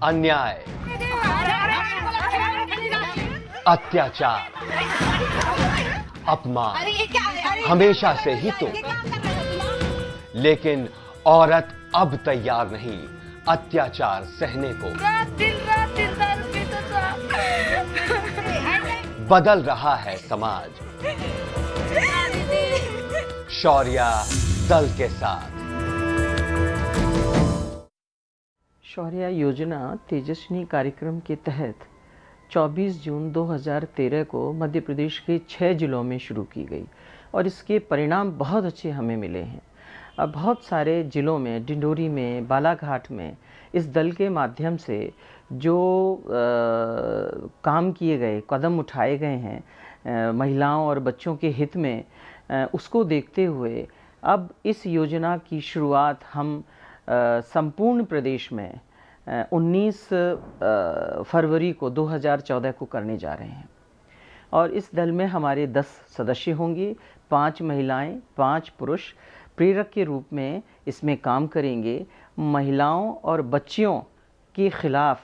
अन्याय, अत्याचार, अपमान हमेशा से ही तो, लेकिन औरत अब तैयार नहीं अत्याचार सहने को। बदल रहा है समाज शौर्या दल के साथ। शौर्या योजना तेजस्विनी कार्यक्रम के तहत 24 जून 2013 को मध्य प्रदेश के 6 जिलों में शुरू की गई और इसके परिणाम बहुत अच्छे हमें मिले हैं। अब बहुत सारे जिलों में, डिंडोरी में, बालाघाट में इस दल के माध्यम से जो काम किए गए, कदम उठाए गए हैं महिलाओं और बच्चों के हित में, उसको देखते हुए अब इस योजना की शुरुआत हम संपूर्ण प्रदेश में 19 फरवरी को 2014 को करने जा रहे हैं। और इस दल में हमारे 10 सदस्य होंगे, 5 महिलाएं, 5 पुरुष प्रेरक के रूप में इसमें काम करेंगे। महिलाओं और बच्चियों के खिलाफ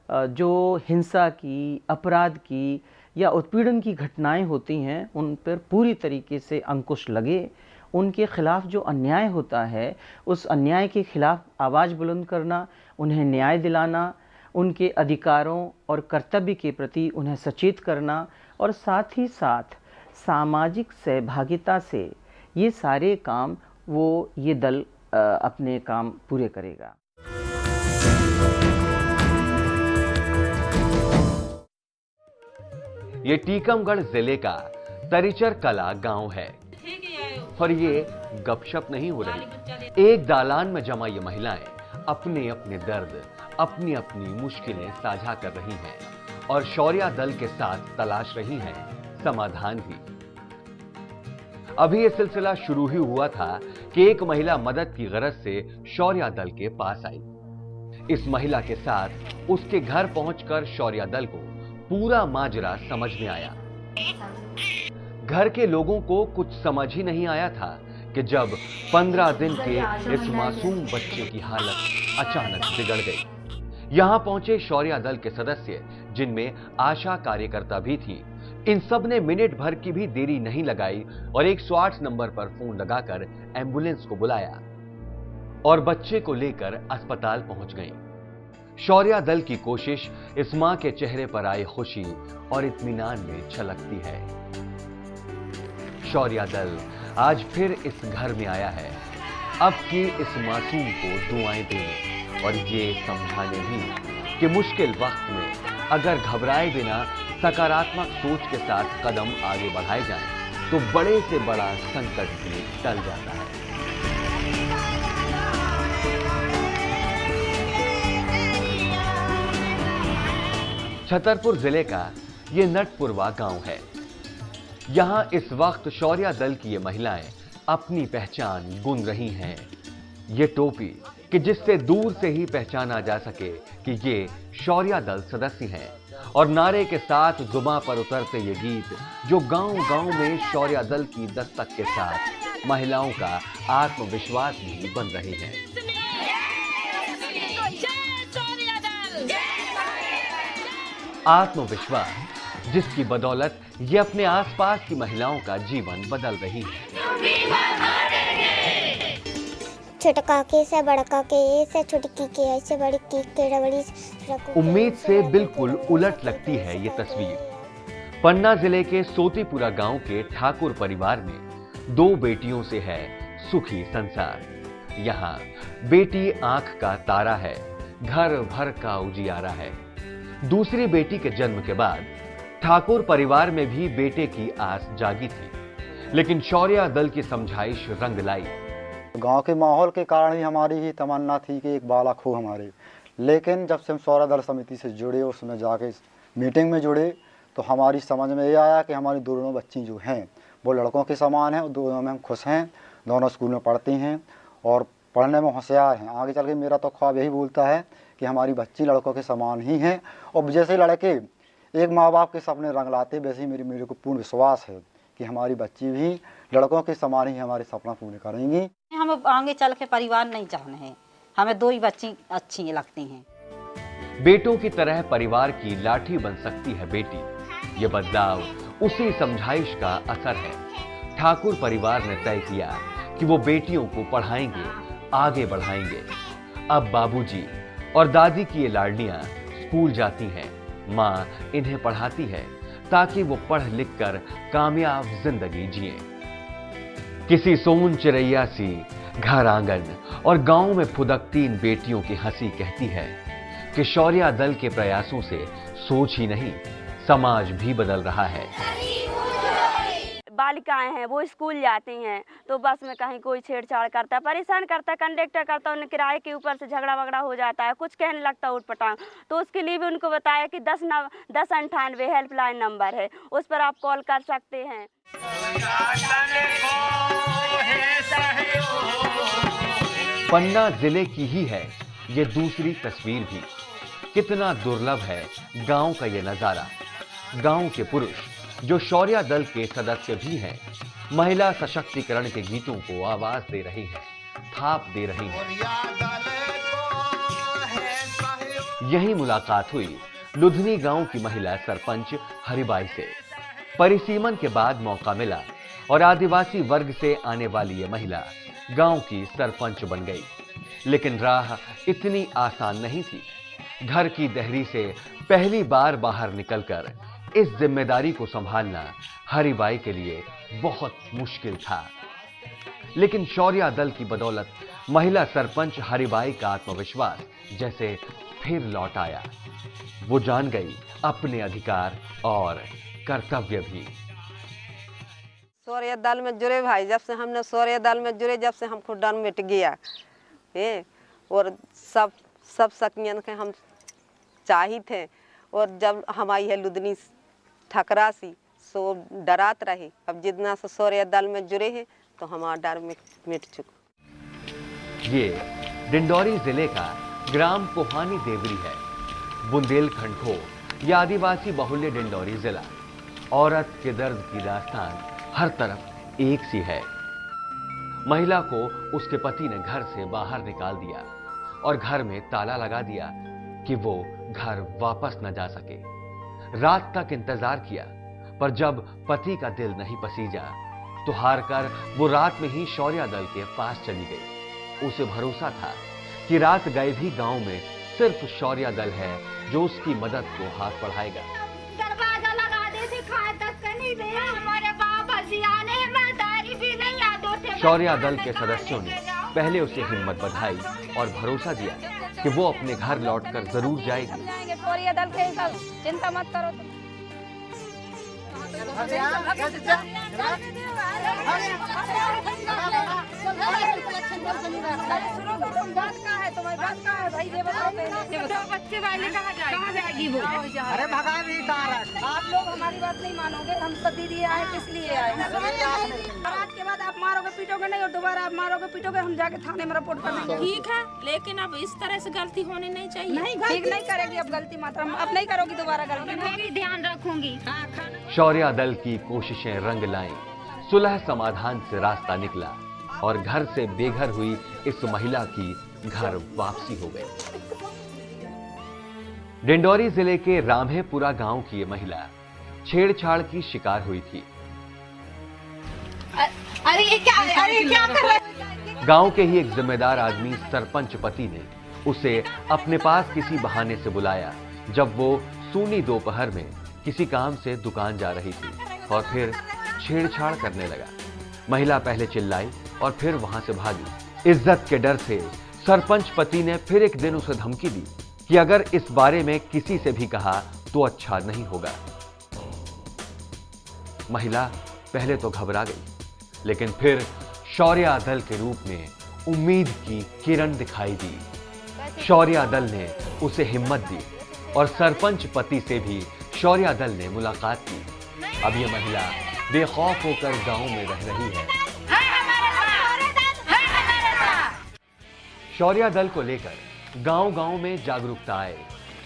जो हिंसा की, अपराध की या उत्पीड़न की घटनाएं होती हैं, उन पर पूरी तरीके से अंकुश लगे। उनके खिलाफ जो अन्याय होता है, उस अन्याय के खिलाफ आवाज़ बुलंद करना, उन्हें न्याय दिलाना, उनके अधिकारों और कर्तव्य के प्रति उन्हें सचेत करना, और साथ ही साथ सामाजिक सहभागिता से ये सारे काम ये दल अपने काम पूरे करेगा। ये टीकमगढ़ जिले का तरिचर कला गांव है और ये गपशप नहीं हो रही। एक दालान में जमा ये महिलाएं अपने अपने दर्द, अपनी अपनी मुश्किलें साझा कर रही हैं और शौर्या दल के साथ तलाश रही हैं समाधान भी। अभी ये सिलसिला शुरू ही हुआ था कि एक महिला मदद की गरज से शौर्या दल के पास आई। इस महिला के साथ उसके घर पहुंचकर शौर्या दल को पूरा माजरा समझ में आया। घर के लोगों को कुछ समझ ही नहीं आया था कि जब 15 दिन के इस मासूम बच्चे की हालत अचानक बिगड़ गई। यहां पहुंचे शौर्या दल के सदस्य, जिनमें आशा कार्यकर्ता भी थी। इन सब ने मिनट भर की भी देरी नहीं लगाई और 108 नंबर पर फोन लगाकर एम्बुलेंस को बुलाया और बच्चे को लेकर अस्पताल पहुंच गई। शौर्या दल की कोशिश इस मां के चेहरे पर आई खुशी और इत्मीनान में झलकती है। शौर्या दल आज फिर इस घर में आया है, अब की इस मासूम को दुआएं देने और ये समझाने भी कि मुश्किल वक्त में अगर घबराए बिना सकारात्मक सोच के साथ कदम आगे बढ़ाए जाएं, तो बड़े से बड़ा संकट भी टल जाता है। छतरपुर जिले का ये नटपुरवा गांव है। यहां इस वक्त शौर्या दल की ये महिलाएं अपनी पहचान गुन रही हैं। ये टोपी कि जिससे दूर से ही पहचाना जा सके कि ये शौर्या दल सदस्य हैं, और नारे के साथ जुबां पर उतरते ये गीत जो गांव-गांव में शौर्या दल की दस्तक के साथ महिलाओं का आत्मविश्वास भी बन रहे हैं। आत्मविश्वास जिसकी बदौलत ये अपने आसपास की महिलाओं का जीवन बदल रही है। छोटका के से बड़का के से छुटकी के ऐसे बड़ी के बड़ी। उम्मीद से बिल्कुल उलट लगती है ये तस्वीर। पन्ना जिले के सोतीपुरा गांव के ठाकुर परिवार में 2 बेटियों से है सुखी संसार। यहाँ बेटी आंख का तारा है, घर भर का उजियारा है। दूसरी बेटी के जन्म के बाद ठाकुर परिवार में भी बेटे की आस जागी थी, लेकिन शौर्या दल की समझाइश रंग लाई। गांव के माहौल के कारण ही हमारी ही तमन्ना थी कि एक बालक हो हमारे। लेकिन जब से हम शौर्या दल समिति से जुड़े, उसमें जाके मीटिंग में जुड़े, तो हमारी समझ में ये आया कि हमारी दोनों बच्ची जो हैं वो लड़कों के समान हैं, दोनों में हम खुश हैं, दोनों स्कूल में पढ़ती हैं और पढ़ने में होशियार हैं। आगे चल के मेरा तो ख्वाब यही बोलता है कि हमारी बच्ची लड़कों के समान ही हैं, और जैसे लड़के एक माँ बाप के सपने रंग लाते, वैसे ही मेरे को पूर्ण विश्वास है कि हमारी बच्ची भी लड़कों के समान ही हमारे सपना पूरे करेंगी। हम आगे चल के परिवार नहीं चाहते हैं, हमें 2 ही बच्ची अच्छी लगती हैं। बेटों की तरह परिवार की लाठी बन सकती है बेटी। ये बदलाव उसी समझाइश का असर है। ठाकुर परिवार ने तय किया कि वो बेटियों को पढ़ाएंगे, आगे बढ़ाएंगे। अब बाबूजी और दादी की ये लाडलियां स्कूल जाती हैं। माँ इन्हें पढ़ाती है ताकि वो पढ़ लिख कर कामयाब जिंदगी जिए। किसी सोन चिरैया सी घर आंगन और गांव में फुदकती इन बेटियों की हंसी कहती है कि शौर्या दल के प्रयासों से सोच ही नहीं, समाज भी बदल रहा है। बालिकाएं हैं वो स्कूल जाती हैं तो बस में कहीं कोई छेड़छाड़ करता है, परेशान करता है, कंडक्टर करता है, उन्हें किराए के ऊपर से झगड़ा वगड़ा हो जाता है, कुछ कहने लगता है उठपटांग। तो उसके लिए भी उनको बताया कि 1098 हेल्पलाइन नंबर है, उस पर आप कॉल कर सकते हैं। पन्ना जिले की ही है ये दूसरी तस्वीर भी। कितना दुर्लभ है गांव का ये नजारा। गांव के पुरुष जो शौर्या दल के सदस्य भी हैं, महिला सशक्तिकरण के गीतों को आवाज दे रही हैं, थाप दे रही हैं। यही मुलाकात हुई लुधनी गांव की महिला सरपंच हरिबाई से। परिसीमन के बाद मौका मिला और आदिवासी वर्ग से आने वाली ये महिला गांव की सरपंच बन गई। लेकिन राह इतनी आसान नहीं थी। घर की देहरी से पहली बार बाहर निकलकर इस जिम्मेदारी को संभालना हरिबाई के लिए बहुत मुश्किल था। लेकिन शौर्या दल की बदौलत महिला सरपंच हरिबाई का आत्मविश्वास जैसे फिर लौट आया। वो जान गई अपने अधिकार और कर्तव्य भी। शौर्या दल में जुड़े भाई, जब से हमने शौर्या दल में जुड़े, जब से हमको डर मिट गया और सब सकियन के हम चाहिए थे। और जब हमारी है लुधनी ठकरा सी सो डरात रहे। अब जितना से शौर्या दल में जुड़े हैं तो हमारा डर मिट चुका। ये डिंडौरी जिले का ग्राम कोहानी देवरी है। बुंदेलखंड हो या आदिवासी बहुल्य डिंडौरी जिला, औरत के दर्द की दास्तान हर तरफ एक सी है। महिला को उसके पति ने घर से बाहर निकाल दिया और घर में ताला लगा दिया कि वो घर वापस न जा सके। रात तक इंतजार किया, पर जब पति का दिल नहीं पसीजा तो हार कर वो रात में ही शौर्या दल के पास चली गई। उसे भरोसा था कि रात गए भी गांव में सिर्फ शौर्या दल है जो उसकी मदद को हाथ बढ़ाएगा। दरवाजा लगा दे थे, खाए तक नहीं दे, हमारे बाप हसियाने में दारी भी नहीं याद होते। शौर्या दल के सदस्यों ने पहले उसे हिम्मत बधाई और भरोसा दिया कि वो अपने घर लौटकर जरूर जाएगी। शौर्या दल के सब चिंता मत करो तुम। बच्चे वाले कहाँ जाएगी वो? अरे भगा भी आप लोग हमारी बात नहीं मानोगे। हम सब दीदी आए किस लिए आए? आज के बाद आप मारोगे पीटोगे नहीं और दोबारा आप मारोगे पीटोगे, हम जाके थाने में रिपोर्ट कर देंगे। ठीक है, लेकिन अब इस तरह से गलती होनी नहीं चाहिए। नहीं, ठीक नहीं करेगी अब गलती मात्रा, अब नहीं करोगी दोबारा गलती। मैं भी ध्यान रखूंगी। शौर्या दल की कोशिशें रंग लाईं, सुलह समाधान से रास्ता निकला और घर से बेघर हुई इस महिला की घर वापसी हो गई। डिंडौरी जिले के राम्हेपुरा गांव की ये महिला छेड़छाड़ की शिकार हुई थी। अरे ये क्या कर रहे हैं? गांव के ही एक जिम्मेदार आदमी सरपंच पति ने उसे अपने पास किसी बहाने से बुलाया जब वो सूनी दोपहर में किसी काम से दुकान जा रही थी और फिर छेड़छाड़ करने लगा। महिला पहले चिल्लाई और फिर वहां से भागी। इज्जत के डर से सरपंच पति ने फिर एक दिन उसे धमकी दी कि अगर इस बारे में किसी से भी कहा तो अच्छा नहीं होगा। महिला पहले तो घबरा गई, लेकिन फिर शौर्या दल के रूप में उम्मीद की किरण दिखाई दी। शौर्या दल ने उसे हिम्मत दी और सरपंच पति से भी शौर्या दल ने मुलाकात की। अब ये महिला बेखौफ होकर गांव में रह रही है। शौर्या दल को लेकर गांव-गांव में जागरूकता आए,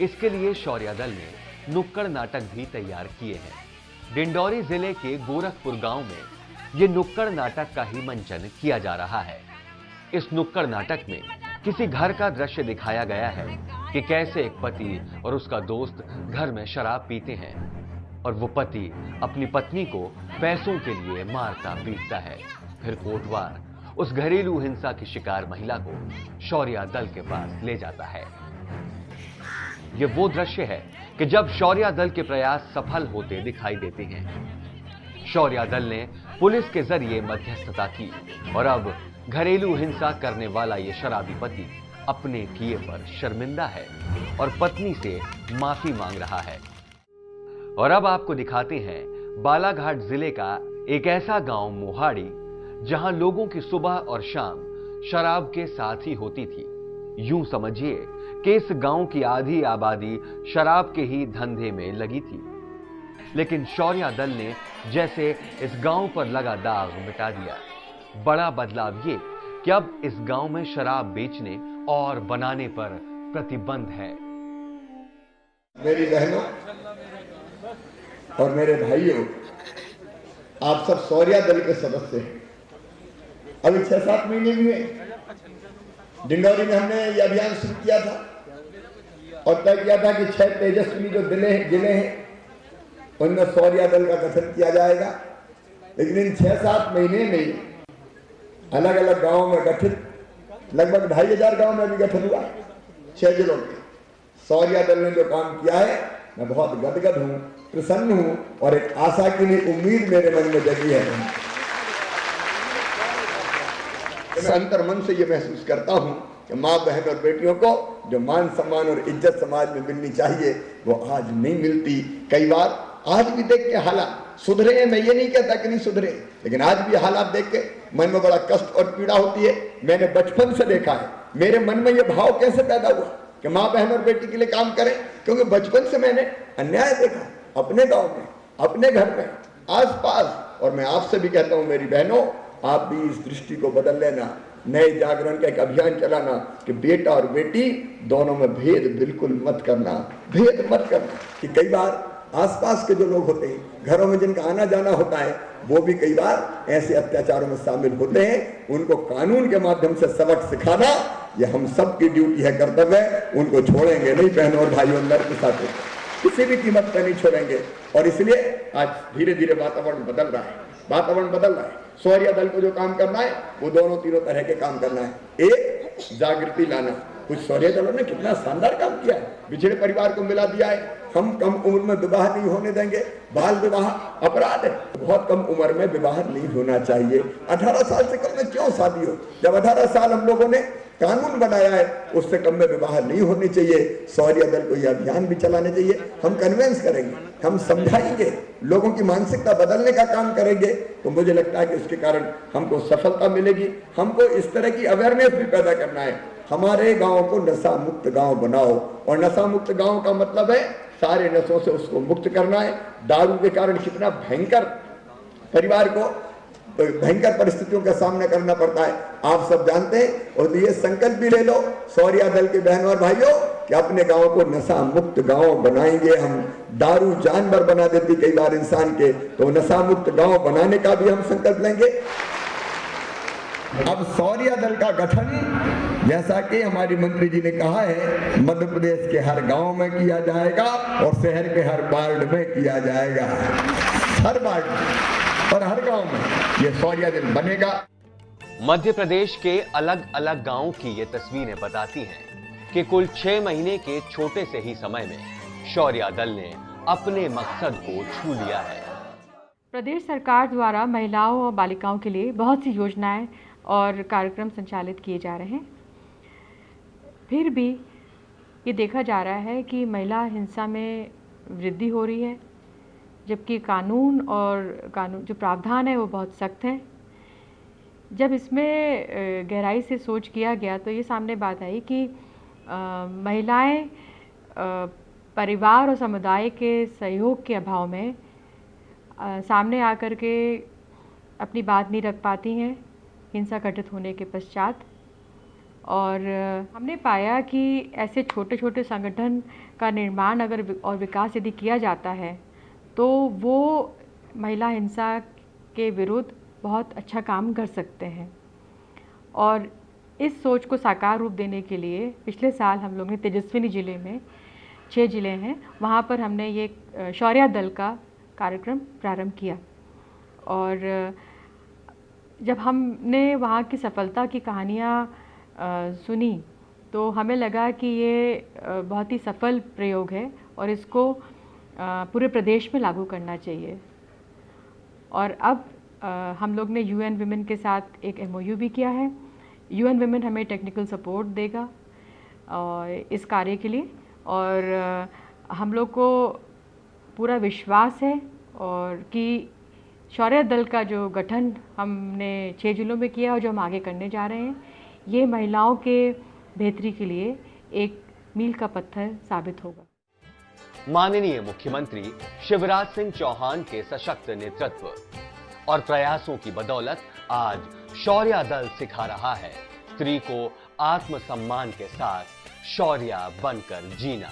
इसके लिए शौर्या दल ने नुक्कड़ नाटक भी तैयार किए हैं। डिंडौरी जिले के गोरखपुर गांव में ये नुक्कड़ नाटक का ही मंचन किया जा रहा है। इस नुक्कड़ नाटक में किसी घर का दृश्य दिखाया गया है कि कैसे एक पति और उसका दोस्त घर में शराब पीते हैं और वो पति अपनी पत्नी को पैसों के लिए मारता पीटता है। फिर कोटवार उस घरेलू हिंसा की शिकार महिला को शौर्या दल के पास ले जाता है। ये वो दृश्य है कि जब शौर्या दल के प्रयास सफल होते दिखाई देते हैं। शौर्या दल ने पुलिस के जरिए मध्यस्थता की और अब घरेलू हिंसा करने वाला ये शराबी पति अपने किए पर शर्मिंदा है और पत्नी से माफी मांग रहा है। और अब आपको दिखाते हैं बालाघाट जिले का एक ऐसा गांव मोहाड़ी जहां लोगों की सुबह और शाम शराब के साथ ही होती थी। यूं समझिए कि इस गांव की आधी आबादी शराब के ही धंधे में लगी थी। लेकिन शौर्या दल ने जैसे इस गांव पर लगा दाग मिटा दिया। बड़ा बदलाव ये कि अब इस गांव में शराब बेचने और बनाने पर प्रतिबंध है। मेरी बहनों और मेरे भाइयों, आप सब शौर्या दल के सदस्य हैं। अभी 6-7 महीने हुए डिंडौरी में हमने ये अभियान शुरू किया था और तय किया था कि 6 तेजस्वी जो जिले हैं उनमें शौर्या दल का गठन किया जाएगा। लेकिन इन 6-7 महीने में अलग अलग गांवों में गठित लगभग 2500 गांव में भी गठन हुआ 6 जिलों में। शौर्या दल ने जो काम किया है, मैं बहुत गदगद हूं, प्रसन्न हूं और एक आशा की नई उम्मीद मेरे मन में जगी है। मैं अंतर मन से ये महसूस करता हूं कि माँ बहन और बेटियों को जो मान सम्मान और इज्जत समाज में मिलनी चाहिए वो आज नहीं मिलती। कई बार आज भी देख के हालात सुधरे हैं, मैं ये नहीं कहता कि नहीं सुधरे, लेकिन आज भी हालात देख के मन में बड़ा कष्ट और पीड़ा होती है। मैंने बचपन से देखा है, मेरे मन में ये भाव कैसे पैदा हुआ कि माँ बहन और बेटी के लिए काम करें, क्योंकि बचपन से मैंने अन्याय देखा अपने गांव में, अपने घर में, आसपास। और मैं आपसे भी कहता हूं मेरी बहनों, आप भी इस दृष्टि को बदल लेना। नए जागरण का एक अभियान चलाना कि बेटा और बेटी दोनों में भेद बिल्कुल मत करना, भेद मत करना। कि कई बार आसपास के जो लोग होते हैं, घरों में जिनका आना जाना होता है, वो भी कई बार ऐसे अत्याचारों में शामिल होते हैं। उनको कानून के माध्यम से सबक सिखाना ये हम सब की ड्यूटी है, कर्तव्य है। उनको छोड़ेंगे नहीं बहनों और भाइयों, नर के साथ किसी भी कीमत पर नहीं छोड़ेंगे। और इसलिए आज धीरे धीरे वातावरण बदल रहा है, वातावरण बदल रहा है। शौर्या दल को जो काम करना है वो दोनों तीनों तरह के काम करना है। एक, जागृति लाना। कुछ शौर्या दलों ने कितना शानदार काम किया है, बिछड़े परिवार को मिला दिया है। हम कम उम्र में विवाह नहीं होने देंगे, बाल विवाह अपराध है, बहुत कम उम्र में विवाह नहीं होना चाहिए। 18 साल से कम में क्यों शादी हो? जब 18 साल हम लोगों ने कानून बनाया है, उससे कम में विवाह नहीं होनी चाहिए। शौर्या दल को यह अभियान भी चलाने चाहिए। हम कन्विंस करेंगे, हम समझाएंगे, लोगों की मानसिकता बदलने का काम करेंगे, तो मुझे लगता है कि इसके कारण हमको सफलता मिलेगी। हमको इस तरह की अवेयरनेस भी पैदा करना है। हमारे गांव को नशा मुक्त गांव बनाओ, और नशा मुक्त गांव का मतलब है सारे नशों से उसको मुक्त करना है। दारू के कारण कितना भयंकर परिवार को भयंकर परिस्थितियों का सामना करना पड़ता है, आप सब जानते हैं। और ये संकल्प भी ले लो शौर्या दल के बहनों और भाइयों कि अपने गांव को नशा मुक्त गांव बनाएंगे हम। दारू जानवर बना देती कई बार इंसान के, तो नशा मुक्त गांव बनाने का भी हम संकल्प लेंगे। अब शौर्या दल का गठन, जैसा कि हमारी मंत्री जी ने कहा है, मध्य प्रदेश के हर गांव में किया जाएगा और शहर के हर वार्ड में किया जाएगा। हर वार्ड में और हर गांव में ये शौर्या दल बनेगा। मध्य प्रदेश के अलग अलग गांवों की ये तस्वीरें बताती हैं कि कुल 6 महीने के छोटे से ही समय में शौर्या दल ने अपने मकसद को छू लिया है। प्रदेश सरकार द्वारा महिलाओं और बालिकाओं के लिए बहुत सी योजनाएं और कार्यक्रम संचालित किए जा रहे हैं। फिर भी ये देखा जा रहा है कि महिला हिंसा में वृद्धि हो रही है, जबकि कानून जो प्रावधान है वो बहुत सख्त है। जब इसमें गहराई से सोच किया गया तो ये सामने बात आई कि महिलाएं परिवार और समुदाय के सहयोग के अभाव में सामने आकर के अपनी बात नहीं रख पाती हैं हिंसा घटित होने के पश्चात। और हमने पाया कि ऐसे छोटे छोटे संगठन का निर्माण अगर और विकास यदि किया जाता है तो वो महिला हिंसा के विरुद्ध बहुत अच्छा काम कर सकते हैं। और इस सोच को साकार रूप देने के लिए पिछले साल हम लोग ने तेजस्विनी ज़िले में 6 ज़िले हैं, वहाँ पर हमने ये शौर्य दल का कार्यक्रम प्रारंभ किया। और जब हमने वहाँ की सफलता की कहानियाँ सुनी तो हमें लगा कि ये बहुत ही सफल प्रयोग है और इसको पूरे प्रदेश में लागू करना चाहिए। और अब हम लोग ने यूएन विमेन के साथ एक MOU भी किया है। यूएन विमेन हमें टेक्निकल सपोर्ट देगा और इस कार्य के लिए, और हम लोग को पूरा विश्वास है और कि शौर्य दल का जो गठन हमने 6 जिलों में किया और जो हम आगे करने जा रहे हैं, ये महिलाओं के बेहतरी के लिए एक मील का पत्थर साबित होगा। माननीय मुख्यमंत्री शिवराज सिंह चौहान के सशक्त नेतृत्व और प्रयासों की बदौलत आज शौर्य दल सिखा रहा है स्त्री को आत्मसम्मान के साथ शौर्य बनकर जीना।